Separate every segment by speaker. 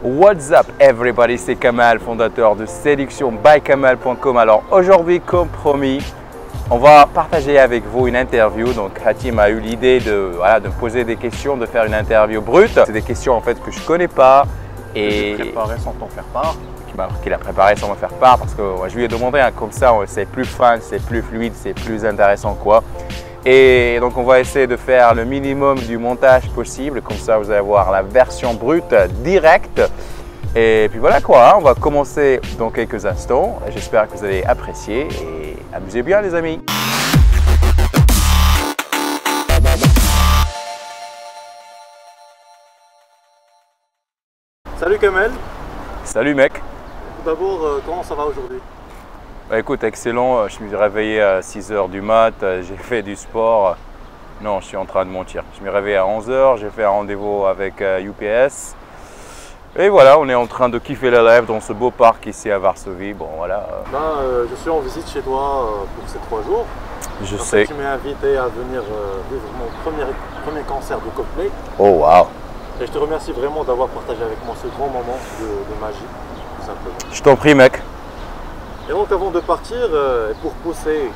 Speaker 1: What's up everybody, c'est Kamal, fondateur de séductionbykamal.com. Alors aujourd'hui, comme promis, on va partager avec vous une interview. Donc Hatim a eu l'idée de me poser des questions, de faire une interview brute. C'est des questions en fait que je connais pas et
Speaker 2: j'ai préparé sans t'en faire part.
Speaker 1: Qu'il a préparé sans me faire part parce que je lui ai demandé comme ça, c'est plus fun, c'est plus fluide, c'est plus intéressant quoi. Et donc on va essayer de faire le minimum du montage possible, comme ça vous allez voir la version brute directe. Et puis voilà quoi, on va commencer dans quelques instants. J'espère que vous allez apprécier et amusez bien les amis.
Speaker 2: Salut Kamel.
Speaker 1: Salut mec.
Speaker 2: Tout d'abord, comment ça va aujourd'hui?
Speaker 1: Bah écoute, excellent, je me suis réveillé à 6 h du mat, j'ai fait du sport. Non, je suis en train de mentir. Je me suis réveillé à 11 h, j'ai fait un rendez-vous avec UPS. Et voilà, on est en train de kiffer la life dans ce beau parc ici à Varsovie. Bon voilà.
Speaker 2: Je suis en visite chez toi pour ces 3 jours.
Speaker 1: Je sais.
Speaker 2: Tu m'as invité à venir vivre mon premier concert de Coldplay.
Speaker 1: Oh waouh.
Speaker 2: Et je te remercie vraiment d'avoir partagé avec moi ce grand moment de magie, tout simplement.
Speaker 1: Je t'en prie mec.
Speaker 2: Et donc avant de partir, pour pousser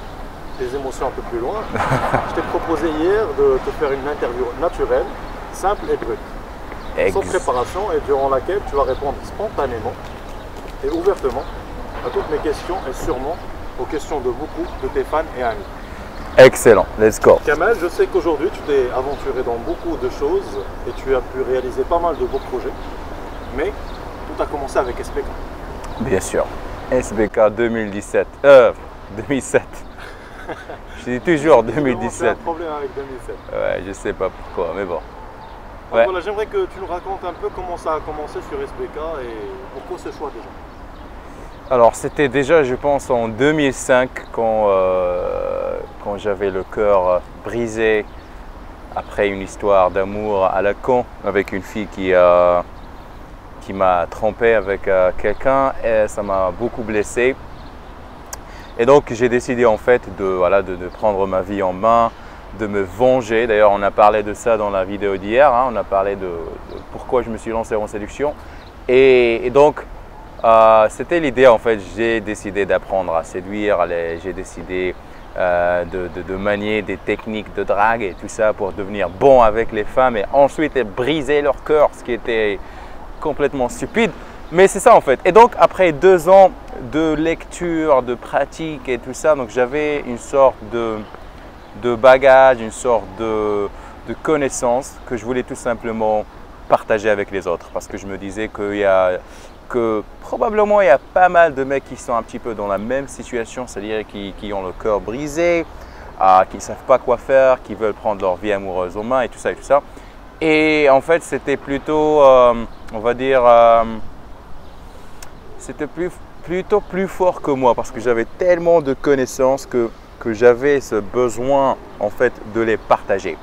Speaker 2: tes émotions un peu plus loin, je t'ai proposé hier de te faire une interview naturelle, simple et brute, sans préparation et durant laquelle tu vas répondre spontanément et ouvertement à toutes mes questions et sûrement aux questions de beaucoup de tes fans et amis.
Speaker 1: Excellent, let's go.
Speaker 2: Kamel, je sais qu'aujourd'hui tu t'es aventuré dans beaucoup de choses et tu as pu réaliser pas mal de beaux projets, mais tout a commencé avec SBK.
Speaker 1: Bien sûr. SBK 2017. 2007. Je dis toujours 2017.
Speaker 2: C'est un problème avec 2007.
Speaker 1: Ouais, je sais pas pourquoi, mais bon.
Speaker 2: Ouais. Voilà, j'aimerais que tu nous racontes un peu comment ça a commencé sur SBK et pourquoi ce choix déjà.
Speaker 1: Alors c'était déjà, je pense, en 2005 quand j'avais le cœur brisé après une histoire d'amour à la con avec une fille qui m'a trompé avec quelqu'un et ça m'a beaucoup blessé. Et donc j'ai décidé en fait de prendre ma vie en main, de me venger. D'ailleurs on a parlé de ça dans la vidéo d'hier, hein. On a parlé de pourquoi je me suis lancé en séduction. Et donc c'était l'idée en fait, j'ai décidé d'apprendre à séduire, j'ai décidé de manier des techniques de drague et tout ça pour devenir bon avec les femmes et ensuite briser leur cœur, ce qui était complètement stupide, mais c'est ça en fait. Et donc après 2 ans de lecture, de pratique et tout ça, donc j'avais une sorte de bagage, une sorte de connaissance que je voulais tout simplement partager avec les autres parce que je me disais que probablement il y a pas mal de mecs qui sont un petit peu dans la même situation, c'est-à-dire qui ont le cœur brisé, qui ne savent pas quoi faire, qui veulent prendre leur vie amoureuse en main et tout ça et tout ça. Et en fait, c'était plutôt, on va dire, c'était plutôt plus fort que moi parce que j'avais tellement de connaissances que j'avais ce besoin en fait de les partager.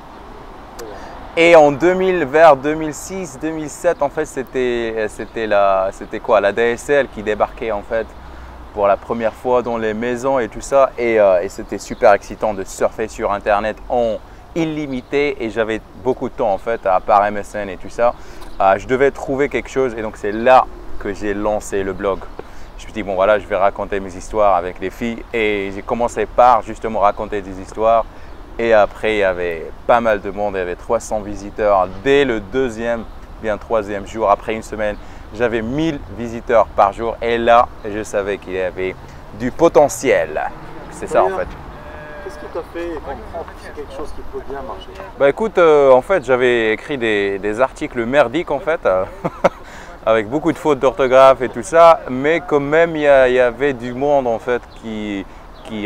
Speaker 1: Et en vers 2006, 2007, en fait, c'était quoi, la DSL qui débarquait en fait pour la première fois dans les maisons et tout ça. Et c'était super excitant de surfer sur Internet en illimité et j'avais beaucoup de temps en fait à part MSN et tout ça. Je devais trouver quelque chose et donc c'est là que j'ai lancé le blog. Je me suis dit bon voilà, je vais raconter mes histoires avec les filles et j'ai commencé par justement raconter des histoires et après il y avait pas mal de monde, il y avait 300 visiteurs dès le 3e jour. Après une semaine, j'avais 1000 visiteurs par jour et là je savais qu'il y avait du potentiel. C'est ça en fait.
Speaker 2: Qu'est-ce qui t'a fait comprendre que c'est quelque chose qui peut bien marcher?
Speaker 1: Bah écoute, en fait j'avais écrit des articles merdiques en fait, avec beaucoup de fautes d'orthographe et tout ça, mais quand même il y avait du monde en fait qui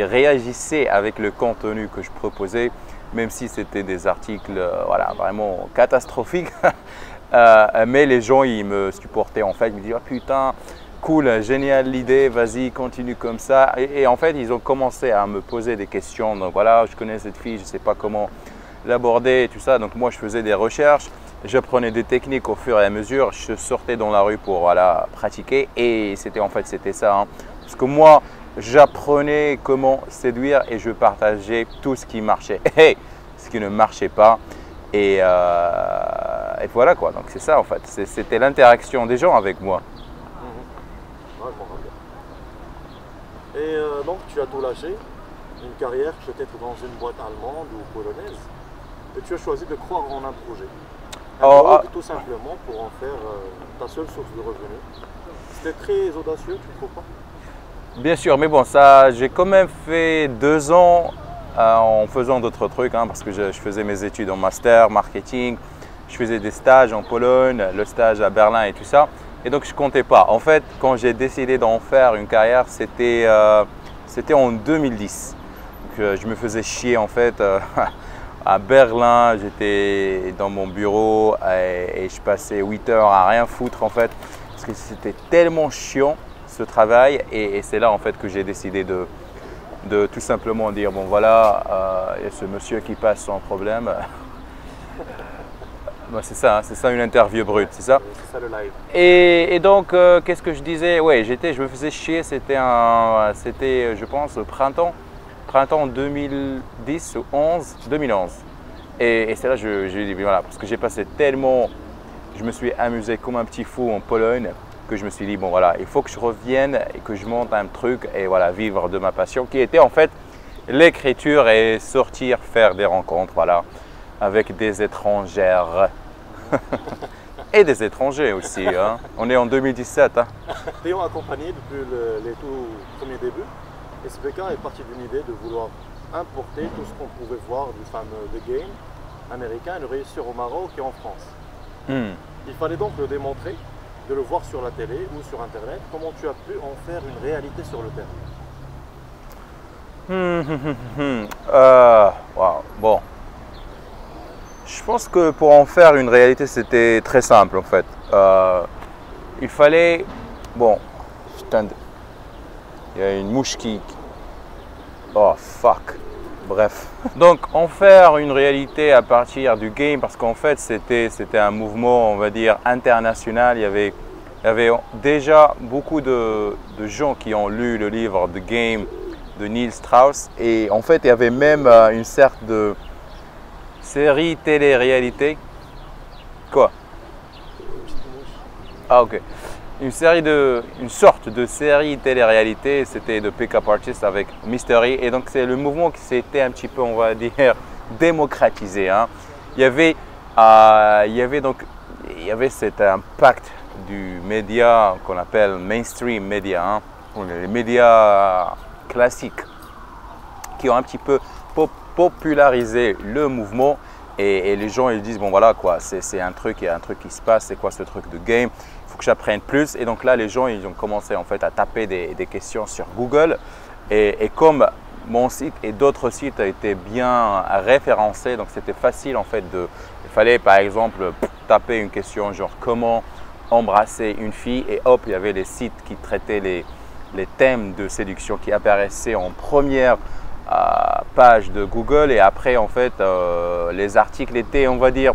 Speaker 1: réagissait avec le contenu que je proposais, même si c'était des articles voilà, vraiment catastrophiques. Mais les gens ils me supportaient en fait, ils me disaient oh, putain, cool, génial l'idée, vas-y, continue comme ça. Et en fait, ils ont commencé à me poser des questions. Donc voilà, je connais cette fille, je ne sais pas comment l'aborder et tout ça. Donc moi, je faisais des recherches, j'apprenais des techniques au fur et à mesure. Je sortais dans la rue pour voilà, pratiquer et c'était ça. Hein. Parce que moi, j'apprenais comment séduire et je partageais tout ce qui marchait. Et ce qui ne marchait pas. Et voilà quoi, donc c'est ça en fait, c'était l'interaction des gens avec moi.
Speaker 2: Ouais, je m'en rappelle. Et donc tu as tout lâché, une carrière peut-être dans une boîte allemande ou polonaise, et tu as choisi de croire en un projet. Un blog, tout simplement pour en faire ta seule source de revenus. C'était très audacieux, tu ne trouves pas?
Speaker 1: Bien sûr, mais bon, ça, j'ai quand même fait 2 ans en faisant d'autres trucs, hein, parce que je faisais mes études en master, marketing, je faisais des stages en Pologne, le stage à Berlin et tout ça. Et donc, je ne comptais pas. En fait, quand j'ai décidé d'en faire une carrière, c'était en 2010. Donc, je me faisais chier en fait. À Berlin, j'étais dans mon bureau et je passais 8 heures à rien foutre en fait, parce que c'était tellement chiant ce travail et c'est là en fait que j'ai décidé de tout simplement dire bon voilà, il y a ce monsieur qui passe sans problème. Bon, c'est ça, hein, c'est ça une interview brute, c'est ça?
Speaker 2: C'est ça le live.
Speaker 1: Et donc, qu'est-ce que je disais? Ouais, je me faisais chier, c'était je pense, au printemps 2010 ou 2011. Et c'est là que j'ai dit, voilà, parce que j'ai passé tellement, je me suis amusé comme un petit fou en Pologne, que je me suis dit, bon voilà, il faut que je revienne et que je monte un truc et voilà, vivre de ma passion qui était en fait l'écriture et sortir, faire des rencontres, voilà, avec des étrangères. Et des étrangers aussi, hein. On est en 2017. Hein.
Speaker 2: T'ayant accompagné depuis les tout premiers débuts, SBK est parti d'une idée de vouloir importer tout ce qu'on pouvait voir du fameux The Game américain et le réussir au Maroc et en France. Il fallait donc le démontrer, de le voir sur la télé ou sur Internet. Comment tu as pu en faire une réalité sur le terrain?
Speaker 1: Wow. Bon, je pense que pour en faire une réalité, c'était très simple en fait. Il fallait, bon, putain, il y a une mouche qui, oh fuck, bref. Donc en faire une réalité à partir du game, parce qu'en fait c'était un mouvement, on va dire, international. Il y avait déjà beaucoup de gens qui ont lu le livre The Game de Neil Strauss, et en fait il y avait même une sorte de série télé-réalité. Quoi? Ah ok. Une sorte de série télé-réalité, c'était de Pick-up Artist avec Mystery, et donc c'est le mouvement qui s'était un petit peu, on va dire, démocratisé. Hein. Il y avait cet impact du média qu'on appelle mainstream média, hein, les médias classiques qui ont un petit peu popularisé le mouvement, et les gens ils disent bon voilà quoi, c'est un truc, il y a un truc qui se passe, c'est quoi ce truc de game? Il faut que j'apprenne plus. Et donc là, les gens ils ont commencé en fait à taper des questions sur Google. Et comme mon site et d'autres sites étaient bien référencés, donc c'était facile en fait il fallait par exemple taper une question genre comment embrasser une fille, et hop, il y avait les sites qui traitaient les thèmes de séduction qui apparaissaient en première page de Google. Et après en fait les articles étaient, on va dire,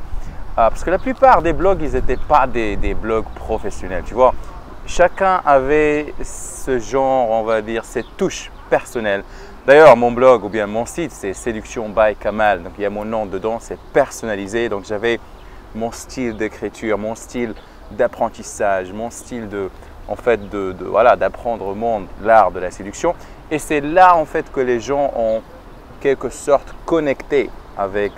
Speaker 1: parce que la plupart des blogs, ils n'étaient pas des blogs professionnels, tu vois. Chacun avait ce genre, on va dire, cette touche personnelle. D'ailleurs, mon blog ou bien mon site, c'est Séduction by Kamal. Donc, il y a mon nom dedans, c'est personnalisé. Donc, j'avais mon style d'écriture, mon style d'apprentissage, mon style voilà, d'apprendre au monde l'art de la séduction. Et c'est là, en fait, que les gens ont quelque sorte connecté avec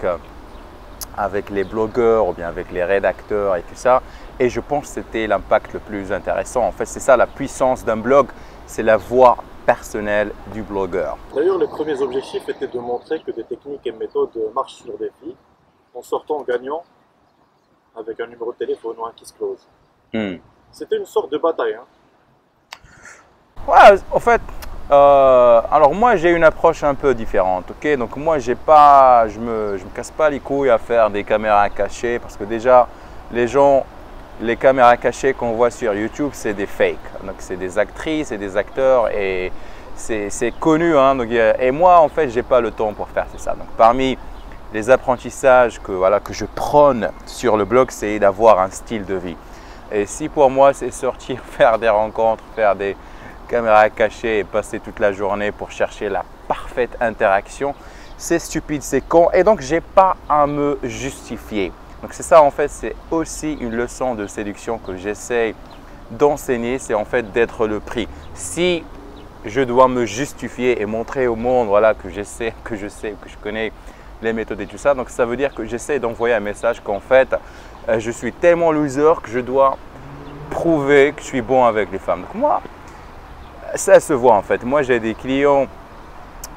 Speaker 1: les blogueurs ou bien avec les rédacteurs et tout ça. Et je pense que c'était l'impact le plus intéressant. En fait, c'est ça la puissance d'un blog, c'est la voix personnelle du blogueur.
Speaker 2: D'ailleurs, les premiers objectifs étaient de montrer que des techniques et méthodes marchent sur des filles en sortant gagnant avec un numéro de téléphone ou un kiss close. C'était une sorte de bataille. Hein.
Speaker 1: Ouais, en fait, alors moi j'ai une approche un peu différente, ok? Donc moi je me casse pas les couilles à faire des caméras cachées, parce que déjà les caméras cachées qu'on voit sur YouTube, c'est des fakes. Donc c'est des actrices et des acteurs, et c'est connu. Hein, donc, et moi en fait j'ai pas le temps pour faire ça. Donc parmi les apprentissages que je prône sur le blog, c'est d'avoir un style de vie. Et si pour moi c'est sortir, faire des rencontres, faire des caméras cachées et passer toute la journée pour chercher la parfaite interaction, c'est stupide, c'est con et donc j'ai pas à me justifier. Donc c'est ça en fait, c'est aussi une leçon de séduction que j'essaie d'enseigner, c'est en fait d'être le prix. Si je dois me justifier et montrer au monde voilà, que je sais, que je connais les méthodes et tout ça, donc ça veut dire que j'essaie d'envoyer un message qu'en fait je suis tellement loser que je dois prouver que je suis bon avec les femmes. Donc moi, ça se voit en fait. Moi j'ai des clients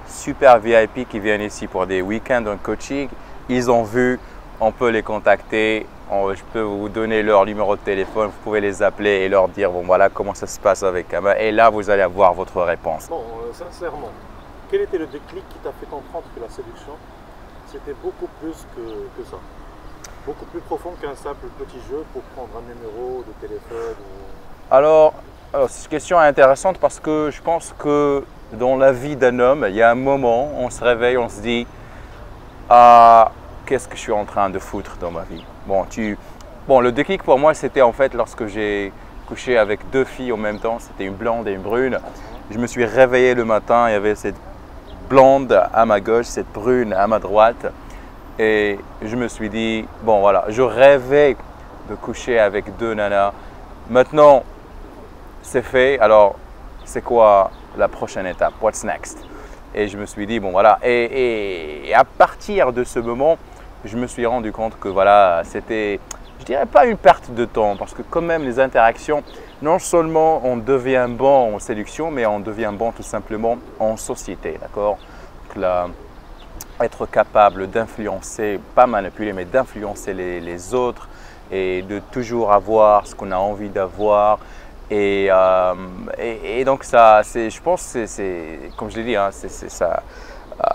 Speaker 1: super VIP qui viennent ici pour des week-ends en coaching. Ils ont vu, on peut les contacter, je peux vous donner leur numéro de téléphone, vous pouvez les appeler et leur dire bon voilà comment ça se passe avec Kamal et là vous allez avoir votre réponse.
Speaker 2: Bon, sincèrement, quel était le déclic qui t'a fait comprendre que la séduction c'était beaucoup plus que ça? Beaucoup plus profond qu'un simple petit jeu pour prendre un numéro de téléphone
Speaker 1: Alors c'est une question intéressante parce que je pense que dans la vie d'un homme, il y a un moment, on se réveille, on se dit ah, qu'est-ce que je suis en train de foutre dans ma vie? Bon, le déclic pour moi, c'était en fait lorsque j'ai couché avec deux filles en même temps, c'était une blonde et une brune. Je me suis réveillé le matin, il y avait cette blonde à ma gauche, cette brune à ma droite. Et je me suis dit, bon voilà, je rêvais de coucher avec deux nanas. Maintenant, c'est fait, alors c'est quoi la prochaine étape? What's next? Et je me suis dit, bon voilà, et à partir de ce moment, je me suis rendu compte que voilà, c'était, je dirais pas une perte de temps, parce que quand même les interactions, non seulement on devient bon en séduction, mais on devient bon tout simplement en société, d'accord? Être capable d'influencer, pas manipuler, mais d'influencer les autres et de toujours avoir ce qu'on a envie d'avoir. Et donc ça, je pense, c'est comme je l'ai dit, hein, c'est ça.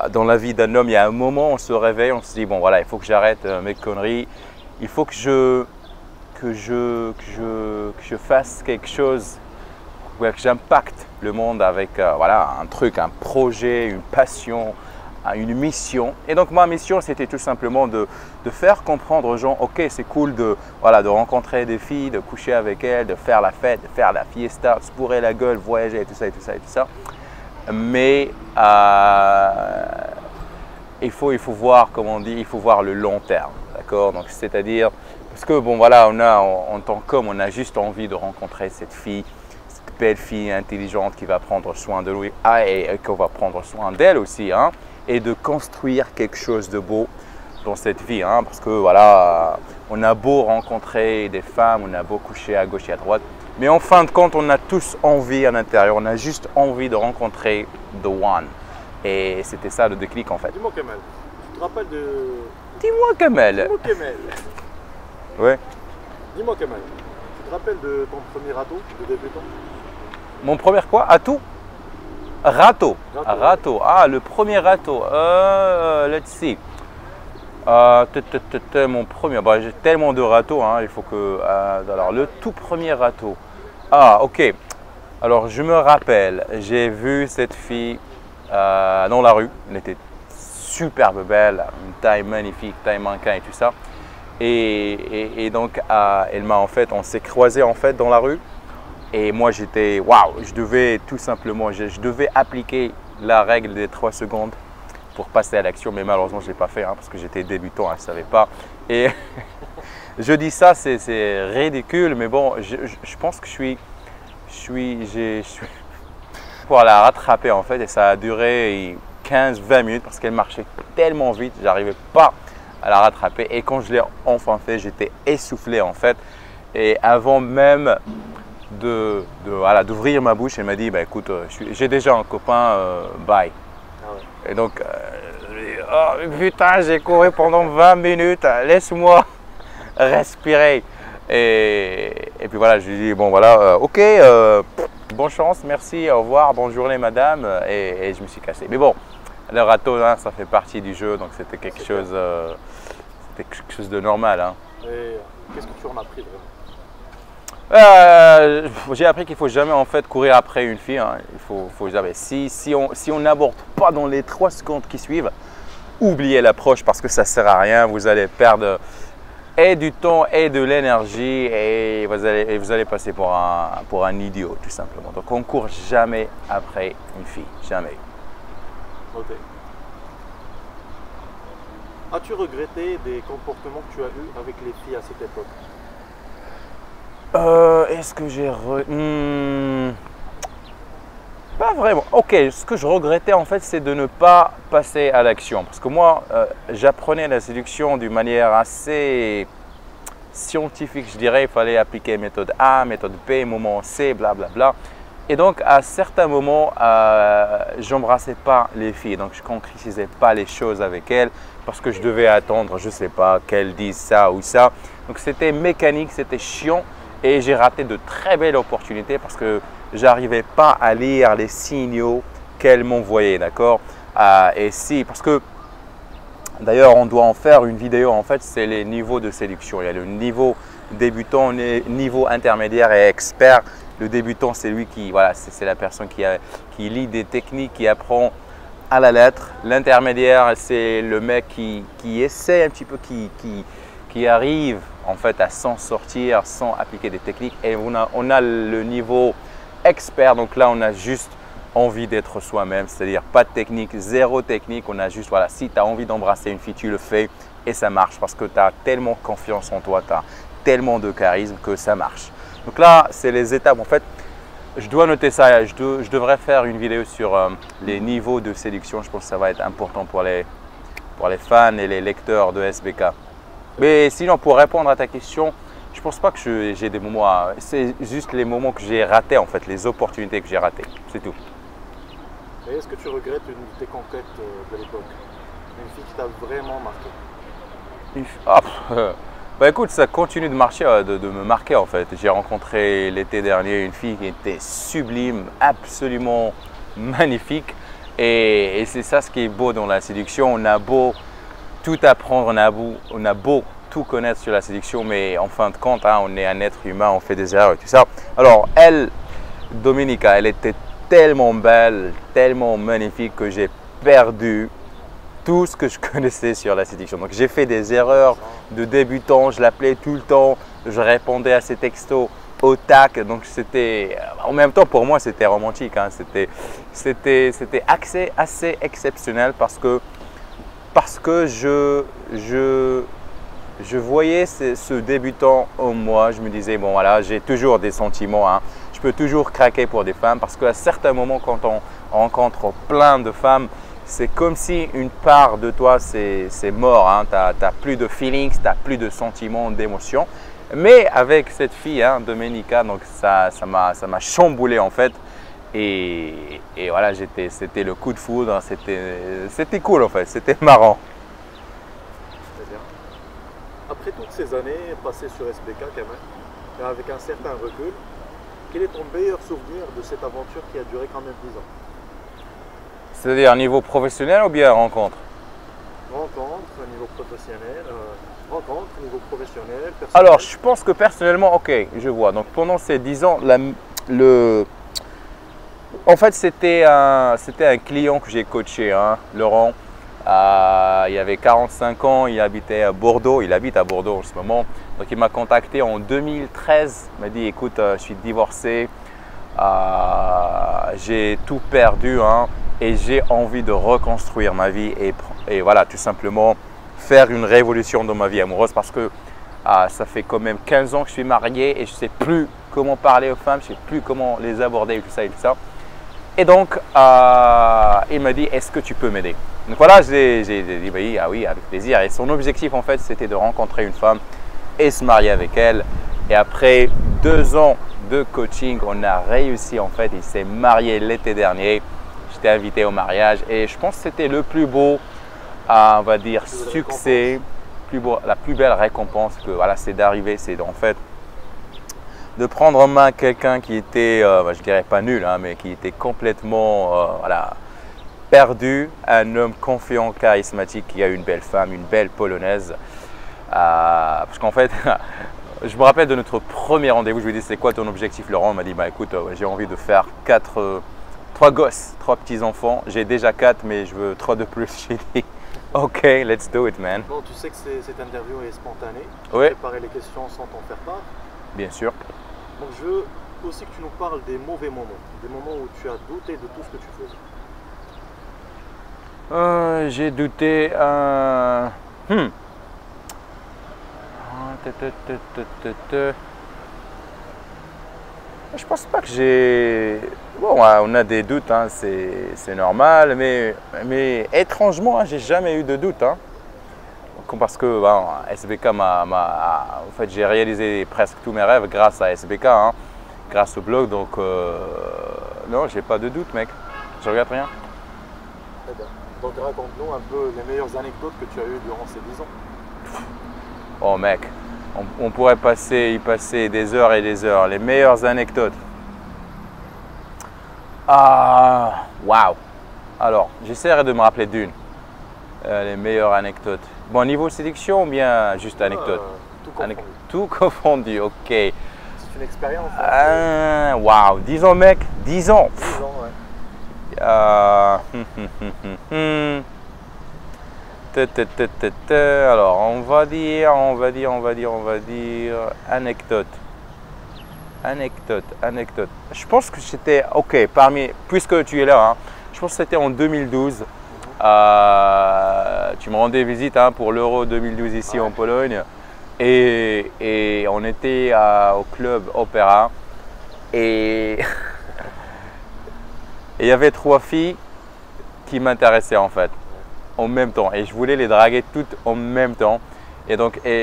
Speaker 1: Dans la vie d'un homme, il y a un moment, on se réveille, on se dit bon voilà, il faut que j'arrête mes conneries, il faut que je fasse quelque chose, que j'impacte le monde avec voilà, un truc, un projet, une passion, une mission. Et donc ma mission, c'était tout simplement de faire comprendre aux gens, ok, c'est cool de rencontrer des filles, de coucher avec elles, de faire la fête, de faire la fiesta, de se bourrer la gueule, voyager et tout ça et tout ça et tout ça. Mais il faut voir, comme on dit, il faut voir le long terme, d'accord? Donc c'est-à-dire, parce que bon voilà, en tant qu'homme, on a juste envie de rencontrer cette fille, cette belle fille intelligente qui va prendre soin de lui et qu'on va prendre soin d'elle aussi, hein, et de construire quelque chose de beau dans cette vie, hein, parce que voilà, on a beau rencontrer des femmes, on a beau coucher à gauche et à droite, mais en fin de compte, on a tous envie à l'intérieur, on a juste envie de rencontrer the one. Et c'était ça le déclic en fait.
Speaker 2: Dis-moi Kamal, tu te rappelles de…
Speaker 1: Dis-moi Kamal.
Speaker 2: Dis-moi Kamal.
Speaker 1: Ouais.
Speaker 2: Dis-moi Kamal, tu te rappelles de ton premier râteau de débutant?
Speaker 1: Mon premier quoi? Atout? Râteau. Râteau. Ah, le premier râteau. Let's see. Mon premier. Bah, j'ai tellement de râteaux. Hein, il faut que. Alors, le tout premier râteau. Ah, ok. Alors, je me rappelle, j'ai vu cette fille dans la rue. Elle était superbe belle, une taille magnifique, taille mannequin et tout ça. Et donc, elle m'a en fait, on s'est croisés en fait dans la rue. Et moi, j'étais, waouh, je devais tout simplement, je devais appliquer la règle des 3 secondes pour passer à l'action, mais malheureusement, je ne l'ai pas fait hein, parce que j'étais débutant, je ne savais pas. Et je dis ça, c'est ridicule, mais bon, je pense que je suis pour la rattraper en fait, et ça a duré 15-20 minutes parce qu'elle marchait tellement vite, je n'arrivais pas à la rattraper. Et quand je l'ai enfin fait, j'étais essoufflé en fait. Et avant même d'ouvrir ma bouche, elle m'a dit bah, écoute, j'ai déjà un copain, bye. Ah ouais. Et donc, oh putain, j'ai couru pendant 20 minutes, laisse-moi respirer. Et puis voilà, je lui dis bon voilà, ok, bonne chance, merci, au revoir, bonne journée madame, et je me suis cassé. Mais bon, le râteau, hein, ça fait partie du jeu, donc c'était quelque chose de normal. Hein. Et
Speaker 2: qu'est-ce que tu en as appris vraiment?
Speaker 1: J'ai appris qu'il ne faut jamais en fait courir après une fille. Hein. Il faut jamais. Si on n'aborde pas dans les 3 secondes qui suivent, oubliez l'approche parce que ça ne sert à rien. Vous allez perdre et du temps et de l'énergie et vous allez passer pour un idiot tout simplement. Donc on ne court jamais après une fille. Jamais.
Speaker 2: Ok. As-tu regretté des comportements que tu as eus avec les filles à cette époque?
Speaker 1: Est-ce que pas vraiment. Ok, ce que je regrettais en fait, c'est de ne pas passer à l'action. Parce que moi, j'apprenais la séduction d'une manière assez scientifique, je dirais. Il fallait appliquer méthode A, méthode B, moment C, blablabla. Et donc, à certains moments, j'embrassais pas les filles. Donc, je concrétisais pas les choses avec elles parce que je devais attendre, je sais pas, qu'elles disent ça ou ça. Donc, c'était mécanique, c'était chiant. Et j'ai raté de très belles opportunités parce que j'arrivais pas à lire les signaux qu'elles m'envoyaient, d'accord? Et si, parce que d'ailleurs, on doit en faire une vidéo, en fait, c'est les niveaux de séduction. Il y a le niveau débutant, le niveau intermédiaire et expert. Le débutant, c'est lui qui, voilà, c'est la personne qui lit des techniques, qui apprend à la lettre. L'intermédiaire, c'est le mec qui essaie un petit peu, qui arrive en fait à s'en sortir sans appliquer des techniques. Et on a le niveau expert, donc là on a juste envie d'être soi-même, c'est-à-dire pas de technique, zéro technique. On a juste, voilà, si tu as envie d'embrasser une fille, tu le fais et ça marche parce que tu as tellement confiance en toi, tu as tellement de charisme que ça marche. Donc là, c'est les étapes. En fait, je dois noter ça. Je devrais faire une vidéo sur les niveaux de séduction. Je pense que ça va être important pour les fans et les lecteurs de SBK. Mais sinon, pour répondre à ta question, je ne pense pas que j'ai des moments. C'est juste les moments que j'ai ratés, en fait, les opportunités que j'ai ratées. C'est tout.
Speaker 2: Et est-ce que tu regrettes une de tes conquêtes de l'époque? Une fille qui t'a vraiment marqué?
Speaker 1: Bah écoute, ça continue de marcher, de me marquer en fait. J'ai rencontré l'été dernier une fille qui était sublime, absolument magnifique. Et c'est ça ce qui est beau dans la séduction. On a beau tout apprendre, on a beau tout connaître sur la séduction, mais en fin de compte, hein, on est un être humain, on fait des erreurs et tout ça. Alors elle, Dominica, elle était tellement belle, tellement magnifique que j'ai perdu tout ce que je connaissais sur la séduction. Donc j'ai fait des erreurs de débutant, je l'appelais tout le temps, je répondais à ses textos au tac. Donc c'était, en même temps pour moi c'était romantique, hein. C'était assez exceptionnel parce que je voyais ce débutant en moi. Je me disais, bon voilà, j'ai toujours des sentiments, hein. Je peux toujours craquer pour des femmes parce qu'à certains moments quand on rencontre plein de femmes, c'est comme si une part de toi c'est mort, hein. Tu n'as plus de feelings, tu n'as plus de sentiments, d'émotions. Mais avec cette fille, hein, Dominica, donc ça m'a chamboulé en fait. Et voilà, c'était le coup de foudre, c'était cool en fait, c'était marrant.
Speaker 2: Très bien. Après toutes ces années passées sur SBK quand même, et avec un certain recul, quel est ton meilleur souvenir de cette aventure qui a duré quand même 10 ans?
Speaker 1: C'est-à-dire niveau professionnel ou bien rencontre?
Speaker 2: Rencontre, niveau professionnel, personnel.
Speaker 1: Alors, je pense que personnellement, ok, je vois. Donc, pendant ces 10 ans, en fait, c'était un client que j'ai coaché, hein, Laurent. Il avait 45 ans, il habitait à Bordeaux, il habite à Bordeaux en ce moment. Donc, il m'a contacté en 2013. Il m'a dit, écoute, je suis divorcé, j'ai tout perdu, hein, et j'ai envie de reconstruire ma vie et voilà, tout simplement faire une révolution dans ma vie amoureuse parce que ça fait quand même 15 ans que je suis marié et je ne sais plus comment parler aux femmes, je ne sais plus comment les aborder et tout ça et tout ça. Et donc, il m'a dit, est-ce que tu peux m'aider? Donc voilà, j'ai dit, oui, ah oui, avec plaisir. Et son objectif, en fait, c'était de rencontrer une femme et se marier avec elle. Et après 2 ans de coaching, on a réussi, en fait. Il s'est marié l'été dernier. J'étais invité au mariage et je pense que c'était le plus beau, on va dire, succès, la plus belle récompense que voilà, c'est d'arriver, c'est en fait de prendre en main quelqu'un qui était, je dirais pas nul, hein, mais qui était complètement voilà, perdu, un homme confiant, charismatique, qui a une belle femme, une belle polonaise. Parce qu'en fait, je me rappelle de notre premier rendez-vous, je lui ai dit c'est quoi ton objectif Laurent? Il m'a dit bah écoute, j'ai envie de faire 3 gosses, 3 petits-enfants. J'ai déjà 4 mais je veux 3 de plus. J'ai dit ok, let's do it man.
Speaker 2: Bon, tu sais que cette interview est spontanée.
Speaker 1: Oui.
Speaker 2: Tu préparer les questions sans t'en faire part.
Speaker 1: Bien sûr.
Speaker 2: Donc je veux aussi que tu nous parles des mauvais moments, des moments où tu as douté de tout ce que tu faisais.
Speaker 1: J'ai douté. Je pense pas que j'ai... Bon, on a des doutes, hein, c'est normal, mais étrangement, hein, j'ai jamais eu de doute. Hein. Parce que bon, SBK en fait, j'ai réalisé presque tous mes rêves grâce à SBK, hein, grâce au blog. Donc, non, j'ai pas de doute, mec. Je regrette rien.
Speaker 2: Très bien. Donc, raconte-nous un peu les meilleures anecdotes que tu as eues durant ces 10 ans.
Speaker 1: Oh, mec, on pourrait y passer des heures et des heures. Les meilleures anecdotes. Ah, waouh. Alors, j'essaierai de me rappeler d'une. Les meilleures anecdotes. Bon, niveau séduction ou bien juste anecdote?
Speaker 2: Tout confondu.
Speaker 1: Tout confondu, ok.
Speaker 2: C'est une expérience.
Speaker 1: Waouh, 10 ans, mec, 10 ans.
Speaker 2: 10 ans, ouais.
Speaker 1: Alors, on va dire anecdote. Anecdote. Je pense que c'était, ok, puisque tu es là, hein, je pense que c'était en 2012. Tu me rendais visite, hein, pour l'Euro 2012 ici en Pologne. Et on était au club Opéra. Et il y avait 3 filles qui m'intéressaient en fait, en même temps. Et je voulais les draguer toutes en même temps. Et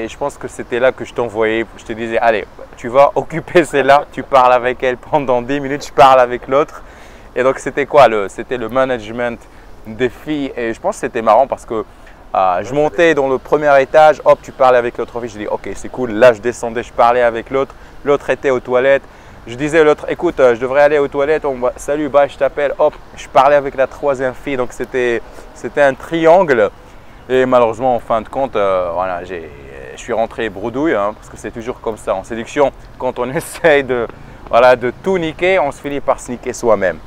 Speaker 1: je pense que c'était là que je t'envoyais. Je te disais, allez, tu vas occuper celle-là, tu parles avec elle pendant 10 minutes, je parle avec l'autre. Et donc c'était quoi? C'était le management des filles. Et je pense que c'était marrant parce que je montais dans le premier étage, hop, tu parlais avec l'autre fille. Je dis, ok, c'est cool. Là, je descendais, je parlais avec l'autre. L'autre était aux toilettes. Je disais à l'autre, écoute, je devrais aller aux toilettes. Salut, bye, je t'appelle. Hop, je parlais avec la 3e fille. Donc c'était un triangle. Et malheureusement, en fin de compte, voilà, je suis rentré bredouille, hein, parce que c'est toujours comme ça en séduction. Quand on essaye de tout niquer, on se finit par se niquer soi-même.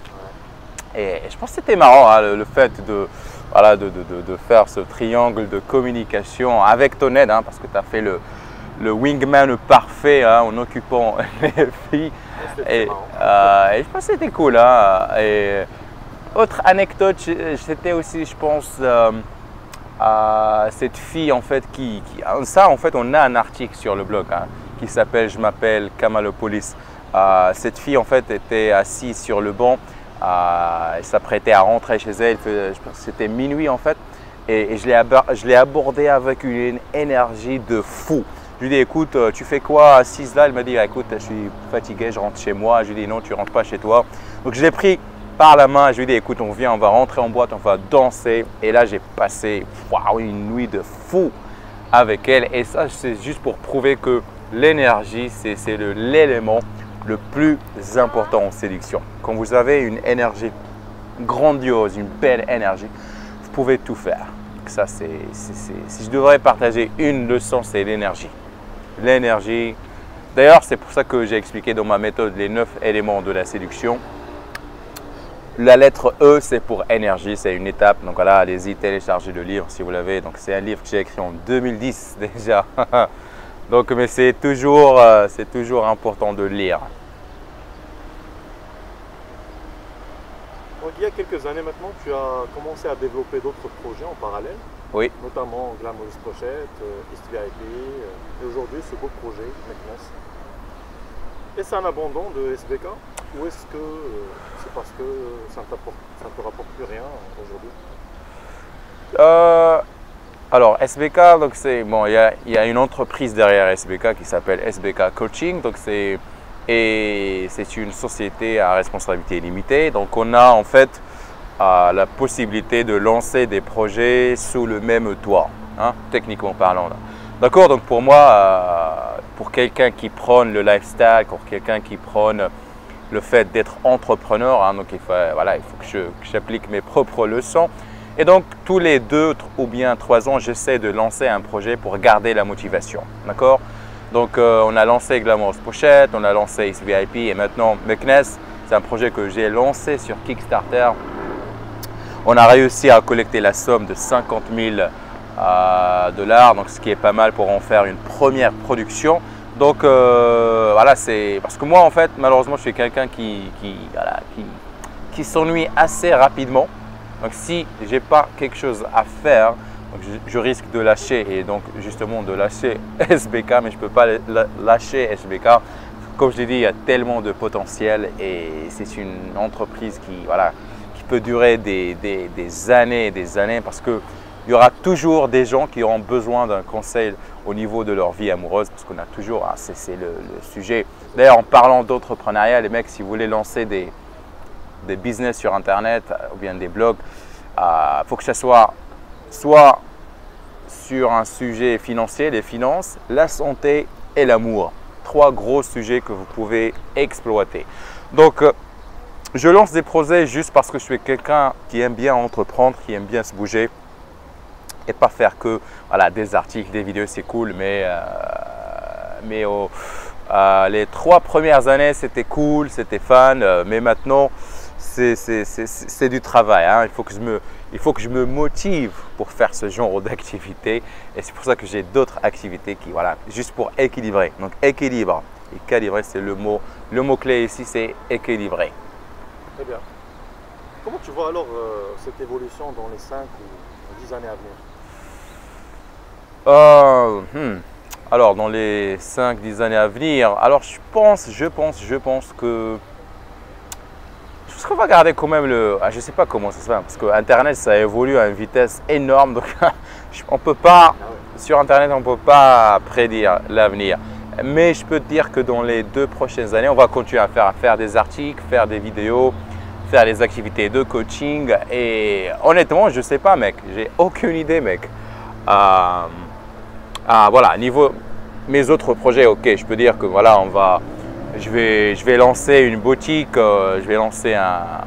Speaker 1: Et je pense que c'était marrant, hein, le fait de faire ce triangle de communication avec ton aide, hein, parce que tu as fait le wingman parfait, hein, en occupant les filles. Et je pense que c'était cool. Hein. Et autre anecdote, c'était aussi, je pense, cette fille en fait ça en fait on a un article sur le blog, hein, qui s'appelle Je m'appelle Kamalopolis. Cette fille en fait était assise sur le banc. Elle s'apprêtait à rentrer chez elle, je pense que c'était minuit en fait, et je l'ai abordée avec une énergie de fou. Je lui ai dit, écoute, tu fais quoi assise là? Elle m'a dit, écoute, je suis fatigué, je rentre chez moi. Je lui ai dit, non, tu rentres pas chez toi. Donc je l'ai pris par la main, je lui ai dit, écoute, on va rentrer en boîte, on va danser. Et là, j'ai passé une nuit de fou avec elle. Et ça, c'est juste pour prouver que l'énergie, c'est l'élément le plus important en séduction. Quand vous avez une énergie grandiose, une belle énergie, vous pouvez tout faire. Ça, si je devrais partager une leçon, c'est l'énergie. L'énergie. D'ailleurs, c'est pour ça que j'ai expliqué dans ma méthode les 9 éléments de la séduction. La lettre E, c'est pour énergie, c'est une étape. Donc voilà, allez-y, téléchargez le livre si vous l'avez. Donc c'est un livre que j'ai écrit en 2010 déjà. Donc, mais c'est toujours important de lire.
Speaker 2: Donc, il y a quelques années maintenant, tu as commencé à développer d'autres projets en parallèle.
Speaker 1: Oui.
Speaker 2: Notamment Glamorous Pochette, East VIP, et aujourd'hui ce beau projet, Meknès. Est-ce un abandon de SBK ou est-ce que c'est parce que ça ne te rapporte plus rien aujourd'hui?
Speaker 1: Alors SBK, donc bon, il y a une entreprise derrière SBK qui s'appelle SBK Coaching, donc c'est une société à responsabilité limitée. Donc on a en fait la possibilité de lancer des projets sous le même toit, hein, techniquement parlant. D'accord, donc pour moi, pour quelqu'un qui prône le lifestyle, pour quelqu'un qui prône le fait d'être entrepreneur, hein, donc il faut que j'applique mes propres leçons. Et donc, tous les 2 ou bien 3 ans, j'essaie de lancer un projet pour garder la motivation. D'accord? Donc, on a lancé Glamorous Pochette, on a lancé East VIP et maintenant Meknès. C'est un projet que j'ai lancé sur Kickstarter. On a réussi à collecter la somme de 50 000 $, donc ce qui est pas mal pour en faire une première production. Donc, voilà, c'est parce que moi, en fait, malheureusement, je suis quelqu'un qui s'ennuie assez rapidement. Donc si je n'ai pas quelque chose à faire, Donc je risque de lâcher et donc justement de lâcher SBK, mais je ne peux pas lâcher SBK. Comme je l'ai dit, il y a tellement de potentiel et c'est une entreprise qui peut durer des années et des années parce qu'il y aura toujours des gens qui auront besoin d'un conseil au niveau de leur vie amoureuse parce qu'on a toujours, c'est le sujet. D'ailleurs, en parlant d'entrepreneuriat, les mecs, si vous voulez lancer des business sur Internet ou bien des blogs, il faut que ça soit sur un sujet financier, les finances, la santé et l'amour. 3 gros sujets que vous pouvez exploiter. Donc, je lance des projets juste parce que je suis quelqu'un qui aime bien entreprendre, qui aime bien se bouger et pas faire que des articles, des vidéos, c'est cool, mais les 3 premières années, c'était cool, c'était fun, mais maintenant, c'est du travail. Hein. Il faut que je me motive pour faire ce genre d'activité et c'est pour ça que j'ai d'autres activités qui, juste pour équilibrer. Donc, équilibre et calibrer, c'est le mot clé ici, c'est équilibrer.
Speaker 2: Très bien. Comment tu vois alors cette évolution dans les 5 ou 10 années à venir?
Speaker 1: Alors, dans les 5-10 années à venir, alors je pense que on va garder quand même je ne sais pas comment ça se fait parce que Internet ça évolue à une vitesse énorme donc on peut pas sur Internet on peut pas prédire l'avenir, mais je peux te dire que dans les 2 prochaines années on va continuer à faire des articles, faire des vidéos, faire des activités de coaching et honnêtement je sais pas mec, j'ai aucune idée mec. Niveau mes autres projets, ok, je peux dire que je vais lancer une boutique, je vais lancer un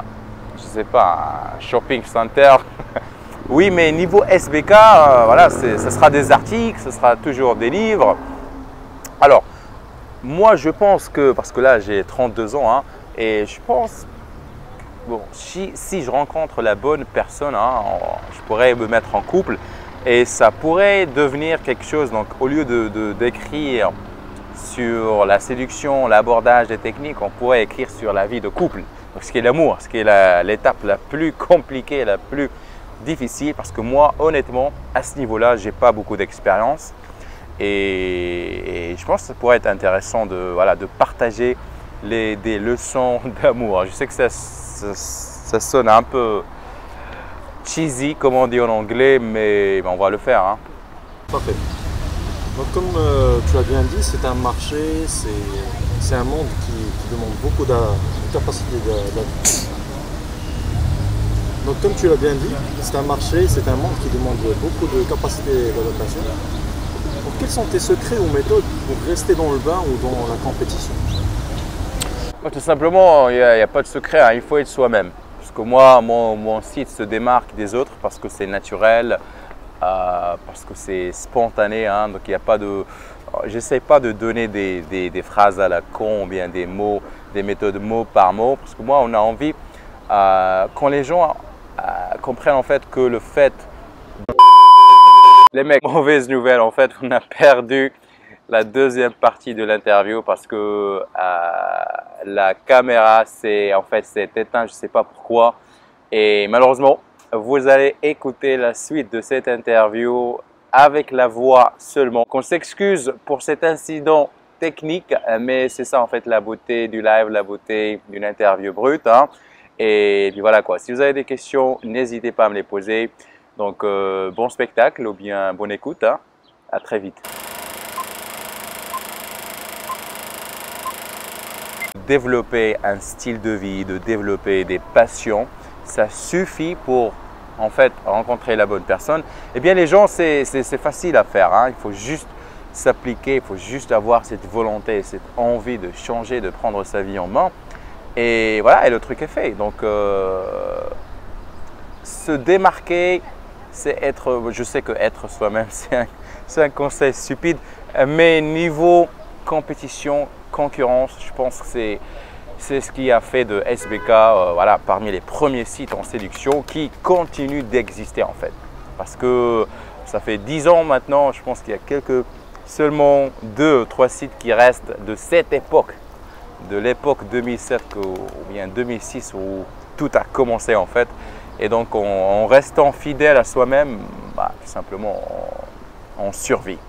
Speaker 1: shopping center. Oui, mais niveau SBK, ce sera des articles, ce sera toujours des livres. Alors, moi je pense que, parce que là j'ai 32 ans, et je pense, si je rencontre la bonne personne, je pourrais me mettre en couple et ça pourrait devenir quelque chose. Donc, au lieu d'écrire sur la séduction, l'abordage des techniques, on pourrait écrire sur la vie de couple. Donc, ce qui est l'amour, ce qui est l'étape la plus compliquée, la plus difficile parce que moi, honnêtement, à ce niveau-là, je n'ai pas beaucoup d'expérience et je pense que ça pourrait être intéressant de partager des leçons d'amour. Je sais que ça sonne un peu cheesy, comme on dit en anglais, mais on va le faire.
Speaker 2: Parfait. Donc, comme tu l'as bien dit, c'est un marché, c'est un monde qui demande beaucoup de capacité d'adaptation. Donc, comme tu l'as bien dit, c'est un marché, c'est un monde qui demande beaucoup de capacité d'adaptation. Donc, quels sont tes secrets ou méthodes pour rester dans le bain ou dans la compétition?
Speaker 1: Tout simplement, il n'y a pas de secret, il faut être soi-même. Parce que moi, mon site se démarque des autres parce que c'est naturel. Parce que c'est spontané, donc il n'y a pas de. J'essaie pas de donner des phrases à la con ou bien des mots, des méthodes mot par mot, parce que moi on a envie quand les gens comprennent en fait que le fait. Les mecs, mauvaise nouvelle en fait, on a perdu la deuxième partie de l'interview parce que la caméra s'est éteinte, je ne sais pas pourquoi, et malheureusement. Vous allez écouter la suite de cette interview avec la voix seulement. On s'excuse pour cet incident technique, mais c'est ça en fait la beauté du live, la beauté d'une interview brute. Et puis voilà quoi. Si vous avez des questions, n'hésitez pas à me les poser. Donc bon spectacle ou bien bonne écoute. À très vite. Développer un style de vie, de développer des passions, ça suffit pour en fait rencontrer la bonne personne. Eh bien les gens, c'est facile à faire, il faut juste s'appliquer, il faut juste avoir cette volonté, cette envie de changer, de prendre sa vie en main et voilà, et le truc est fait. Donc se démarquer, c'est être, je sais que être soi-même c'est un conseil stupide, mais niveau compétition, concurrence, je pense que c'est ce qui a fait de SBK parmi les premiers sites en séduction qui continuent d'exister en fait. Parce que ça fait 10 ans maintenant, je pense qu'il y a seulement 2 ou 3 sites qui restent de cette époque, de l'époque 2007 ou bien 2006 où tout a commencé en fait. Et donc en restant fidèle à soi-même, tout simplement en survie.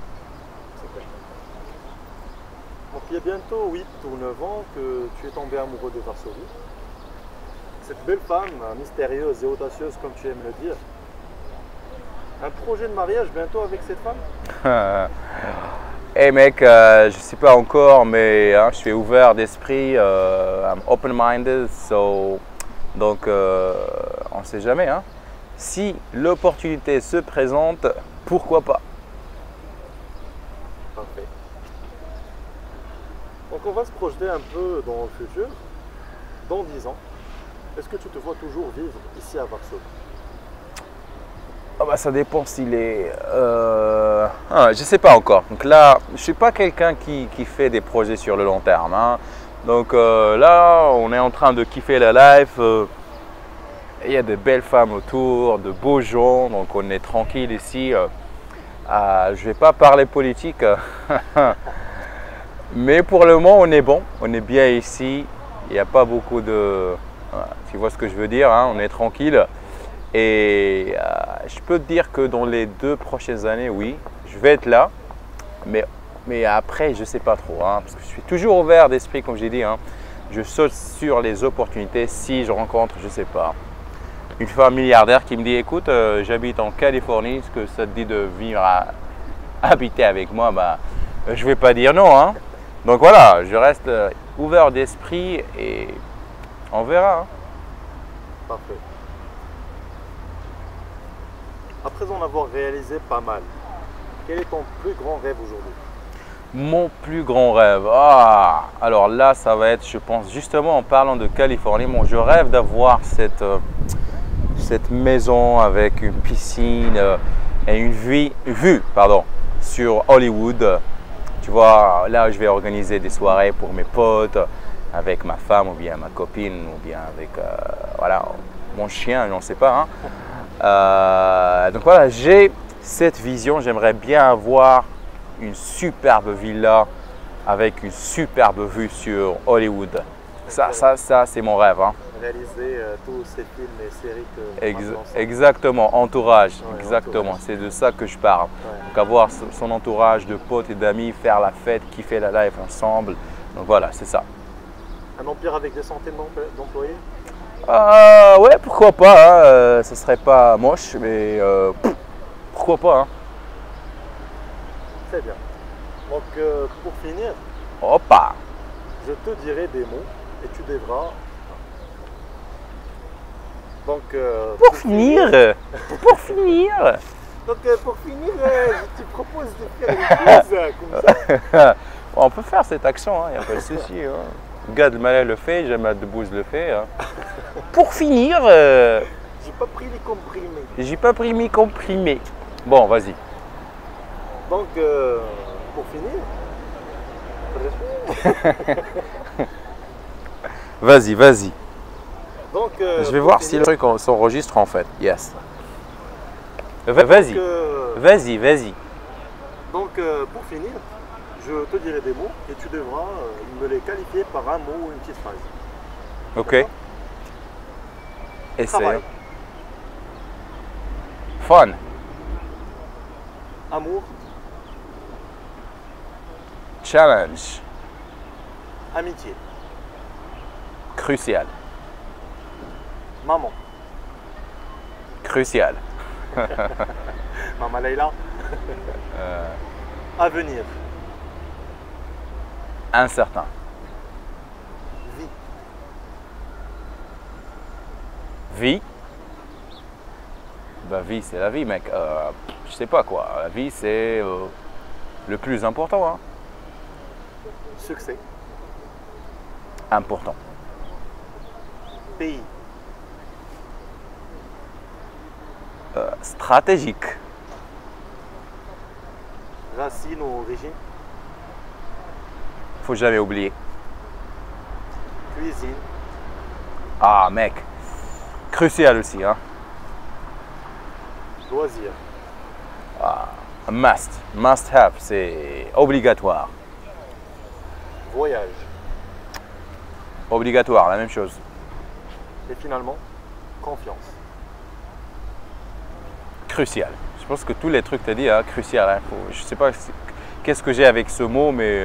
Speaker 2: Donc il y a bientôt 8 ou 9 ans que tu es tombé amoureux de Varsovie. Cette belle femme, mystérieuse et audacieuse comme tu aimes le dire. Un projet de mariage bientôt avec cette femme?
Speaker 1: Hey mec, je sais pas encore, mais hein, je suis ouvert d'esprit, I'm open-minded, donc on sait jamais. Hein. Si l'opportunité se présente, pourquoi pas?
Speaker 2: Parfait. Donc on va se projeter un peu dans le futur. Dans 10 ans, est-ce que tu te vois toujours vivre ici à Varsovie?
Speaker 1: Oh bah, ça dépend s'il est… je sais pas encore. Donc là, je suis pas quelqu'un qui fait des projets sur le long terme. Hein. Donc là, on est en train de kiffer la life. Il y a de belles femmes autour, de beaux gens. Donc on est tranquille ici. Je vais pas parler politique. Mais pour le moment, on est bon. On est bien ici. Il n'y a pas beaucoup de… Tu vois ce que je veux dire, hein, on est tranquille. Et je peux te dire que dans les 2 prochaines années, oui, je vais être là. Mais après, je ne sais pas trop. Hein, parce que je suis toujours ouvert d'esprit, comme j'ai dit. Hein. Je saute sur les opportunités si je rencontre, je ne sais pas, une femme milliardaire qui me dit « Écoute, j'habite en Californie, est-ce que ça te dit de venir habiter avec moi ?» Bah, je ne vais pas dire non. Hein. Donc voilà, je reste ouvert d'esprit et on verra. Hein.
Speaker 2: Parfait. Après en avoir réalisé pas mal, quel est ton plus grand rêve aujourd'hui?
Speaker 1: Mon plus grand rêve, alors là ça va être, je pense, justement en parlant de Californie, je rêve d'avoir cette maison avec une piscine et une vue sur Hollywood. Tu vois, là je vais organiser des soirées pour mes potes, avec ma femme ou bien ma copine ou bien avec voilà, mon chien, je n'en sais pas. Hein. Donc voilà, j'ai cette vision, j'aimerais bien avoir une superbe villa avec une superbe vue sur Hollywood. Ça c'est mon rêve. Hein.
Speaker 2: Réaliser tous ces films et séries que
Speaker 1: exactement, entourage,
Speaker 2: ouais,
Speaker 1: exactement,
Speaker 2: entourage.
Speaker 1: C'est de ça que je parle.
Speaker 2: Ouais.
Speaker 1: Donc avoir son entourage de potes et d'amis, faire la fête, kiffer la life ensemble. Donc voilà, c'est ça.
Speaker 2: Un empire avec des centaines d'employés?
Speaker 1: Ouais, pourquoi pas, hein. Ça serait pas moche, mais pourquoi pas. Hein.
Speaker 2: Très bien. Donc pour finir, je te dirai des mots et tu devras… Donc
Speaker 1: pour finir,
Speaker 2: Donc pour finir, je te propose de faire une pause comme ça.
Speaker 1: On peut faire cette action, il n'y a pas de souci. Hein. Gad Malais le fait, Jamad Debbouze le fait. Hein. Pour finir…
Speaker 2: J'ai pas pris les comprimés.
Speaker 1: J'ai pas pris mes comprimés. Bon, vas-y.
Speaker 2: Donc, pour finir…
Speaker 1: Vas-y.
Speaker 2: Donc,
Speaker 1: je vais voir si le truc s'enregistre en fait. Yes. Vas-y.
Speaker 2: Donc, pour finir, je te dirai des mots et tu devras me les qualifier par un mot ou une petite phrase.
Speaker 1: Ok. Essaye.
Speaker 2: Travail.
Speaker 1: Fun.
Speaker 2: Amour.
Speaker 1: Challenge.
Speaker 2: Amitié.
Speaker 1: Crucial.
Speaker 2: Maman.
Speaker 1: Crucial.
Speaker 2: Maman Leïla. Avenir.
Speaker 1: Incertain. Vie. Bah, vie, c'est la vie, mec. Je sais pas quoi. La vie, c'est le plus important. Hein.
Speaker 2: Succès.
Speaker 1: Important.
Speaker 2: Pays.
Speaker 1: Stratégique.
Speaker 2: Racine ou origine.
Speaker 1: Faut jamais oublier.
Speaker 2: Cuisine.
Speaker 1: Ah, mec. Crucial aussi. Hein.
Speaker 2: Loisir.
Speaker 1: Must have. C'est obligatoire.
Speaker 2: Voyage.
Speaker 1: Obligatoire, la même chose.
Speaker 2: Et finalement, confiance.
Speaker 1: Crucial. Je Je pense que tous les trucs que tu as dit, hein, crucial. Hein, je ne sais pas qu'est-ce que j'ai avec ce mot, mais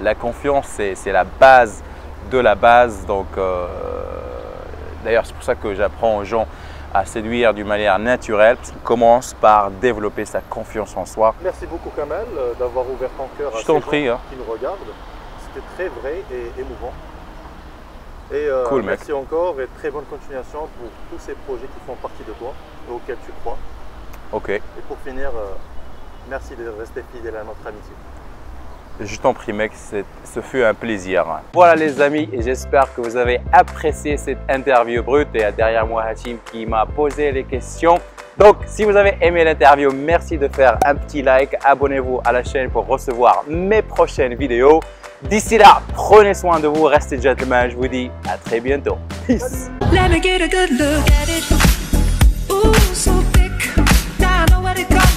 Speaker 1: la confiance, c'est la base de la base. Donc, d'ailleurs, c'est pour ça que j'apprends aux gens à séduire d'une manière naturelle, parce qu'on commence par développer sa confiance en soi.
Speaker 2: Merci beaucoup Kamel d'avoir ouvert ton cœur à
Speaker 1: ces gens
Speaker 2: qui nous regardent. C'était très vrai et émouvant. Et
Speaker 1: cool,
Speaker 2: merci encore et très bonne continuation pour tous ces projets qui font partie de toi et auxquels tu crois.
Speaker 1: Ok.
Speaker 2: Et pour finir, merci de rester fidèle à notre amitié.
Speaker 1: Je t'en prie mec, ce fut un plaisir. Voilà les amis, et j'espère que vous avez apprécié cette interview brute. Et derrière moi Hatim qui m'a posé les questions. Donc si vous avez aimé l'interview, merci de faire un petit like. Abonnez-vous à la chaîne pour recevoir mes prochaines vidéos. D'ici là, prenez soin de vous, restez gentlemen. Je vous dis à très bientôt. Peace. Let me get a good look at it. Ooh, so thick. Now I know what it costs.